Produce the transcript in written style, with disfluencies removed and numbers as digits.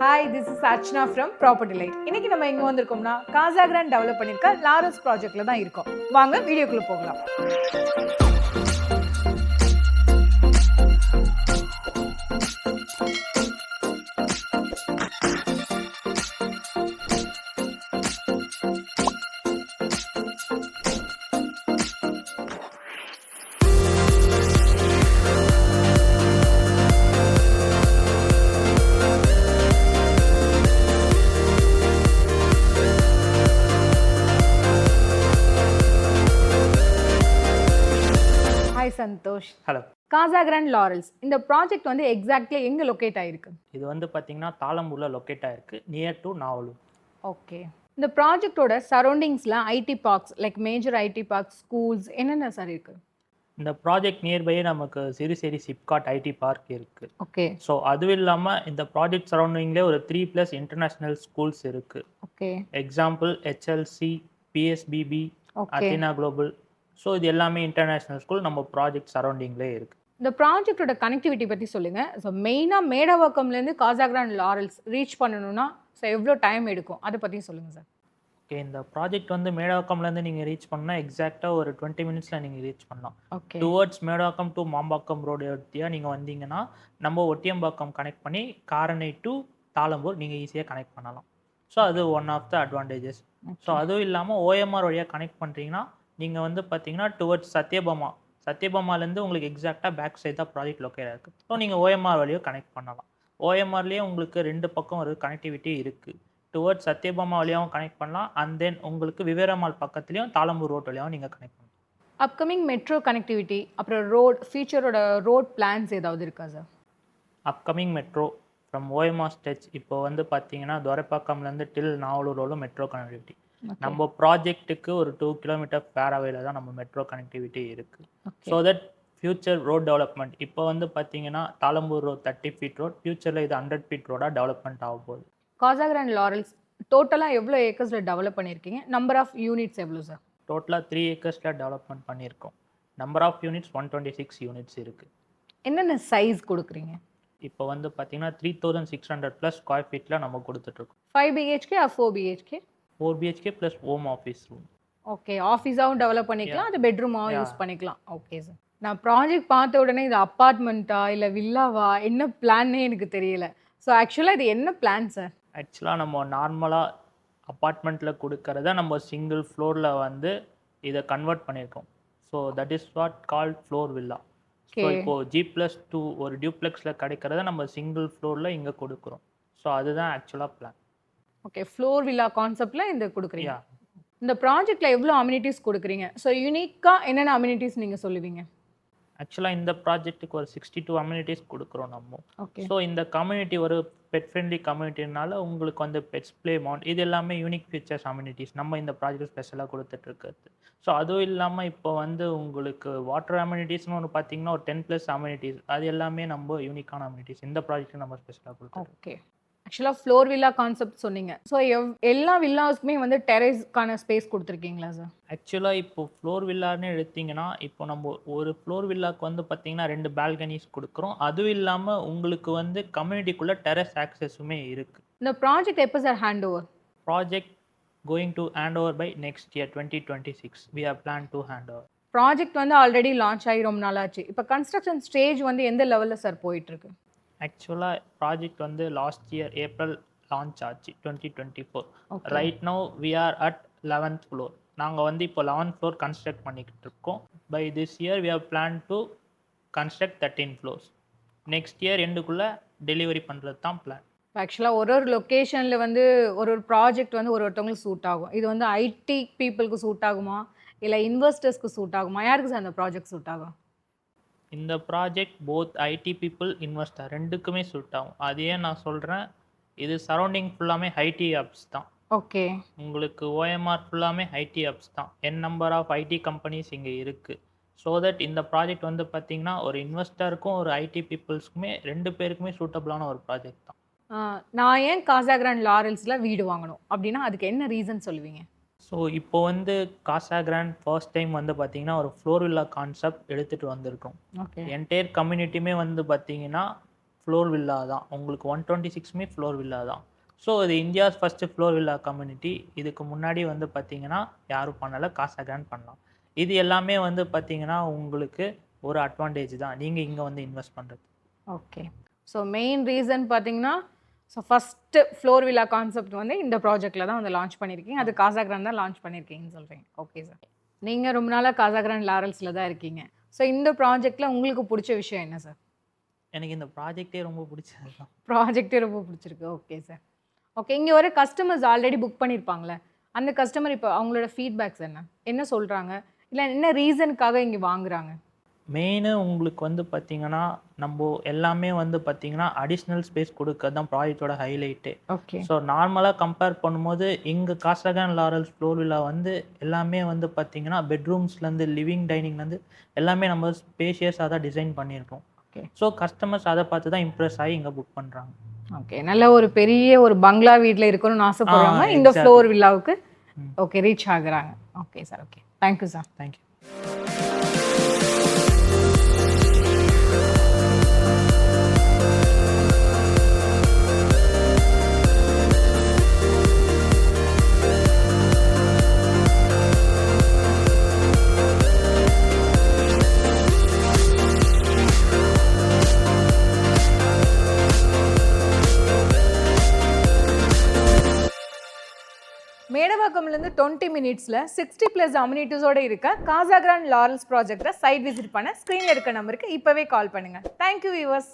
Hi, this is Archana from property light. இன்னைக்கு நம்ம எங்கே வந்திருக்கோம்னா காசா கிராண்ட் டெவலப் பண்ணியிருக்க லாரன்ஸ் ப்ராஜெக்ட்ல தான் இருக்கோம். வாங்க வீடியோக்குள்ள போகலாம். Hi Santhosh. Hello. Casagrand laurels இந்த ப்ராஜெக்ட் வந்து எக்ஸாக்ட்லி எங்கே லொக்கேட் ஆயிருக்கு? இது வந்து பார்த்தீங்கன்னா தாளம்பூரில் லொக்கேட் ஆயிருக்கு, நியர் டு நாவலூர். ஓகே. இந்த ப்ராஜெக்டோட சரௌண்டிங்ஸில் IT parks like major IT parks, schools என்னென்ன சார் இருக்கு? இந்த ப்ராஜெக்ட் நியர்பையே நமக்கு சிறுசேரி சிப்காட் ஐடி பார்க் இருக்குது. ஓகே. ஸோ அதுவும் இல்லாமல் இந்த ப்ராஜெக்ட் சரௌண்டிங்லேயே ஒரு 3+ இன்டர்நேஷ்னல் ஸ்கூல்ஸ் இருக்குது. Okay. Example HLC, PSBB, okay. Athena global. So இது எல்லாமே இன்டர்நேஷ்னல் ஸ்கூல் நம்ம ப்ராஜெக்ட் சரௌண்டிங்லேயே இருக்குது. இந்த ப்ராஜெக்டோட கனெக்டிவிட்டி பற்றி சொல்லுங்கள். ஸோ மெயினாக மேடவாக்கம்லேருந்து காசா கிராண்ட் லாரல்ஸ் ரீச் பண்ணணும்னா ஸோ எவ்வளோ டைம் எடுக்கும் அதை பற்றி சொல்லுங்கள் சார். ஓகே, இந்த ப்ராஜெக்ட் வந்து மேடவாக்கம்லேருந்து நீங்கள் ரீச் பண்ணால் எக்ஸாக்டாக ஒரு 20 மினிட்ஸில் நீங்கள் ரீச் பண்ணலாம். Okay. Towards Medavakkam to Mambakkam road எடுத்தியாக நீங்கள் வந்தீங்கன்னா நம்ம ஒட்டியம்பாக்கம் கனெக்ட் பண்ணி காரணை டு தாளம்பூர் நீங்கள் ஈஸியாக கனெக்ட் பண்ணலாம். ஸோ அது one of the advantages. So அதுவும் இல்லாமல் OMR வழியாக கனெக்ட் பண்ணுறீங்கன்னா நீங்கள் வந்து பார்த்தீங்கன்னா டுவர்ட்ஸ் சத்யபாமாலேருந்து உங்களுக்கு எக்ஸாக்டாக பேக் சைட் தான் ப்ராஜெக்ட் லொக்கேட் இருக்குது. ஸோ நீங்கள் OMR வழியாக கனெக்ட் பண்ணலாம். OMRலேயே உங்களுக்கு 2 பக்கம் ஒரு கனெக்டிவிட்டி இருக்குது. டுவர்ட்ஸ் சத்யபாமா வழியாகவும் கனெக்ட் பண்ணலாம், அண்ட் தென் உங்களுக்கு விவேரமால் பக்கத்துலேயும் தாளம்பூர் ரோட் வழியாகவும் நீங்கள் கனெக்ட் பண்ணலாம். அப்கமிங் மெட்ரோ கனெக்டிவிட்டி அப்புறம் ரோட் ஃபியூச்சரோட ரோட் பிளான்ஸ் ஏதாவது இருக்கா sir? Upcoming metro from OMR stretch இப்போ வந்து பார்த்தீங்கன்னா துரைப்பாக்கம்லேருந்து டில் நாவலூர் ரோடு மெட்ரோ கனெக்டிவிட்டி. நம்ம ப்ராஜெக்ட்டுக்கு ஒரு 2 கிலோமீட்டர் ஃபேராவேல தான் நம்ம மெட்ரோ கனெக்டிவிட்டி இருக்குது. So that future road development இப்போ வந்து பார்த்தீங்கன்னா தாளம்பூர் ரோட் 30 ஃபீட் ரோட், ஃபியூச்சரில் இது 100 ஃபீட் ரோடாக டெவலப்மெண்ட் ஆக போகுது. காசா கிராண்ட் லாரல்ஸ் டோட்டலாக எவ்வளோ ஏக்கர்ஸில் டெவலப் பண்ணியிருக்கீங்க? நம்பர் ஆஃப் யூனிட்ஸ் எவ்வளோ சார்? டோட்டலாக 3 ஏக்கர்ஸில் டெவலப்மெண்ட் பண்ணியிருக்கோம். நம்பர் ஆஃப் யூனிட்ஸ் 126 யூனிட்ஸ் இருக்குது. என்னென்ன சைஸ் கொடுக்குறீங்க? இப்போ வந்து பார்த்தீங்கன்னா 3600+ ஸ்கொயர் ஃபீட்டில் நம்ம கொடுத்துட்ருக்கோம். 5 BHK or 4 BHK? 4 BHK plus home office room. Okay, ஆஃபீஸாகவும் டெவலப் பண்ணிக்கலாம், அது பெட்ரூமாகவும் யூஸ் பண்ணிக்கலாம். Okay sir. நான் ப்ராஜெக்ட் பார்த்த உடனே இது அப்பார்ட்மெண்ட்டா இல்லை வில்லாவா என்ன பிளான்னே எனக்கு தெரியல. ஸோ ஆக்சுவலாக இது என்ன பிளான் சார்? ஆக்சுவலாக நம்ம நார்மலாக அப்பார்ட்மெண்ட்டில் கொடுக்கறத நம்ம சிங்கிள் ஃப்ளோரில் வந்து இதை கன்வெர்ட் பண்ணியிருக்கோம். So that is what called floor villa. So இப்போது G+2 ஒரு டியூப்ளெக்ஸில் கிடைக்கிறத நம்ம சிங்கிள் ஃப்ளோரில் இங்கே கொடுக்குறோம். ஸோ அதுதான் ஆக்சுவலாக பிளான். ஓகே, ஃப்ளோர் வில்லா கான்செப்டில் இந்த கொடுக்குறீங்க. இந்த ப்ராஜெக்டில் எவ்வளோ அம்யூனிட்டிஸ் கொடுக்குறீங்க? ஸோ யூனிக்காக என்னென்ன அம்யூனிட்டிஸ் நீங்கள் சொல்லுவீங்க? ஆக்சுவலாக இந்த ப்ராஜெக்ட்டுக்கு ஒரு 62 அம்யூனிட்டிஸ் கொடுக்குறோம் நம்ம. ஓகே. ஸோ இந்த கம்யூனிட்டி ஒரு பெட் ஃப்ரெண்ட்லி கம்யூனிட்டினால உங்களுக்கு வந்து பெட்ஸ் ப்ளே மவுண்ட் இது எல்லாமே யூனிக் ஃபீச்சர்ஸ் அம்யூனிட்டிஸ் நம்ம இந்த ப்ராஜெக்ட் ஸ்பெஷலாக கொடுத்துட்ருக்குறது. ஸோ அதுவும் இல்லாமல் இப்போ வந்து உங்களுக்கு வாட்டர் அம்யூனிட்டிஸ்னு ஒன்று பார்த்தீங்கன்னா ஒரு 10+ அம்யூனிட்டிஸ் அது எல்லாமே நம்ம யூனிக்கான அம்யூனிட்டிஸ் இந்த ப்ராஜெக்ட் நம்ம ஸ்பெஷலாக கொடுத்துருக்கோம். ஓகே. ஆக்சுவலாக ஃப்ளோர் வில்லா கான்செப்ட் சொன்னீங்க. ஸோ எல்லா வில்லாஸ்க்குமே வந்து டெரேஸ்க்கான ஸ்பேஸ் கொடுத்துருக்கீங்களா சார்? ஆக்சுவலாக இப்போ ஃப்ளோர் வில்லான்னு எடுத்திங்கன்னா இப்போ நம்ம ஒரு ஃப்ளோர் வில்லாக்கு வந்து பார்த்தீங்கன்னா 2 பால்கனிஸ் கொடுக்குறோம். அதுவும் இல்லாமல் உங்களுக்கு வந்து கம்யூனிட்டிக்குள்ளே டெரஸ் ஆக்சஸுமே இருக்குது. இந்த ப்ராஜெக்ட் எப்போ sir hand over? Project going to hand over by next year 2026 we have planned to hand over. Project வந்து ஆல்ரெடி லான்ச் ஆகி ரொம்ப நாளாச்சு. இப்போ கன்ஸ்ட்ரக்ஷன் ஸ்டேஜ் வந்து எந்த லெவலில் சார் போயிட்டுருக்கு? ஆக்சுவலாக ப்ராஜெக்ட் வந்து லாஸ்ட் இயர் ஏப்ரல் லான்ச் ஆச்சு 2024. Right now we are at 11th floor. நாங்கள் வந்து இப்போ 11th ஃப்ளோர் கன்ஸ்ட்ரக்ட் பண்ணிக்கிட்டு இருக்கோம். By this year we have plan to construct 13 floors. Next year எண்டுக்குள்ளே டெலிவரி பண்ணுறது தான் பிளான். ஆக்சுவலாக ஒரு லொக்கேஷனில் வந்து ஒரு ப்ராஜெக்ட் வந்து ஒருத்தவங்களுக்கு சூட் ஆகும். இது வந்து ஐடி பீப்புளுக்கு சூட் ஆகுமா இல்லை இன்வெஸ்டர்ஸ்க்கு சூட் ஆகுமா? யாருக்கு சார் அந்த ப்ராஜெக்ட் சூட் ஆகும்? இந்த project both ID people investor ரெண்டுக்குமே சூட் ஆகும். அதையே நான் சொல்கிறேன், இது சரௌண்டிங் ஃபுல்லாமே ஐடி ஹப்ஸ் தான். ஓகே. உங்களுக்கு OMR ஃபுல்லாமே ஐடி ஹப்ஸ் தான். நம்பர் ஆஃப் ஐடி கம்பெனிஸ் இங்கே இருக்குது. ஸோ தட் இந்த ப்ராஜெக்ட் வந்து பார்த்திங்கன்னா ஒரு இன்வெஸ்டருக்கும் ஒரு ஐடி பீப்புள்ஸ்க்குமே 2 பேருக்குமே சூட்டபுளான ஒரு ப்ராஜெக்ட் தான். நான் ஏன் காசா கிராண்ட் லாரல்ஸில் வீடு வாங்கணும் அப்படின்னா அதுக்கு என்ன ரீசன் சொல்லுவீங்க? ஸோ இப்போ வந்து காசா கிராண்ட் ஃபர்ஸ்ட் டைம் வந்து பார்த்தீங்கன்னா ஒரு ஃப்ளோர் வில்லா கான்செப்ட் எடுத்துகிட்டு வந்திருக்கோம். ஓகே. என்டையர் கம்யூனிட்டியுமே வந்து பார்த்தீங்கன்னா ஃப்ளோர் வில்லா தான். உங்களுக்கு 126மே ஃப்ளோர் வில்லா தான். ஸோ இது India's first floor villa community. இதுக்கு முன்னாடி வந்து பார்த்தீங்கன்னா யாரும் பண்ணலை, காசாகிராண்ட் பண்ணலாம். இது எல்லாமே வந்து பார்த்தீங்கன்னா உங்களுக்கு ஒரு அட்வான்டேஜ் தான் நீங்கள் இங்கே வந்து இன்வெஸ்ட் பண்ணுறது. ஓகே. ஸோ மெயின் ரீசன் பார்த்தீங்கன்னா, so first floor villa concept வந்து இந்த ப்ராஜெக்ட்டில் தான் வந்து லான்ச் பண்ணியிருக்கீங்க. அது காசாகிராண்ட் தான் லான்ச் பண்ணியிருக்கீங்கன்னு சொல்கிறீங்க. Okay sir. நீங்கள் ரொம்ப நாளாக காசாகிராண்ட் லாரல்ஸில் தான் இருக்கீங்க. ஸோ இந்த ப்ராஜெக்ட்டில் உங்களுக்கு பிடிச்ச விஷயம் என்ன சார்? எனக்கு இந்த ப்ராஜெக்டே ரொம்ப பிடிச்சது தான். ப்ராஜெக்டே ரொம்ப பிடிச்சிருக்கு. Okay sir. ஓகே. இங்கே வர கஸ்டமர்ஸ் ஆல்ரெடி புக் பண்ணியிருப்பாங்களே, அந்த கஸ்டமர் இப்போ அவங்களோட ஃபீட்பேக்ஸ் என்ன? என்ன சொல்கிறாங்க? இல்லை என்ன ரீசனுக்காக இங்கே வாங்குறாங்க? மெயினு உங்களுக்கு வந்து பார்த்தீங்கன்னா நம்ம எல்லாமே வந்து பார்த்தீங்கன்னா அடிஷ்னல் ஸ்பேஸ் கொடுக்கறது தான் ப்ராஜெக்டோட ஹைலைட்டே. ஓகே. ஸோ நார்மலாக கம்பேர் பண்ணும்போது இங்கே காசாகிராண்ட் லாரல்ஸ் ஃப்ளோர் வில்லா வந்து எல்லாமே வந்து பார்த்தீங்கன்னா பெட்ரூம்ஸ்லேருந்து லிவிங் டைனிங்லேருந்து எல்லாமே நம்ம ஸ்பேஷியஸாக தான் டிசைன் பண்ணியிருக்கோம். ஓகே. ஸோ கஸ்டமர்ஸ் அதை பார்த்து தான் இம்ப்ரெஸ் ஆகி இங்கே புக் பண்ணுறாங்க. ஓகே. நல்ல ஒரு பெரிய ஒரு பங்களா வீட்டில் இருக்கணும்னு ஆசைப்படுறவங்க இந்த exactly. ஃப்ளோர் வில்லாவுக்கு ஓகே ரீச் ஆகுறாங்க. Okay sir. Okay. Thank you sir. Thank you. மேடவாக்கம்லேருந்து 20 மினிட்ஸில் 60+ அம்யூனிட்டிஸோடு இருக்க காசாகிராண்ட் லாரல்ஸ் ப்ராஜெக்டை சைட் விசிட் பண்ண ஸ்க்ரீனில் இருக்க நம்பருக்கு இப்போவே கால் பண்ணுங்கள். Thank you viewers.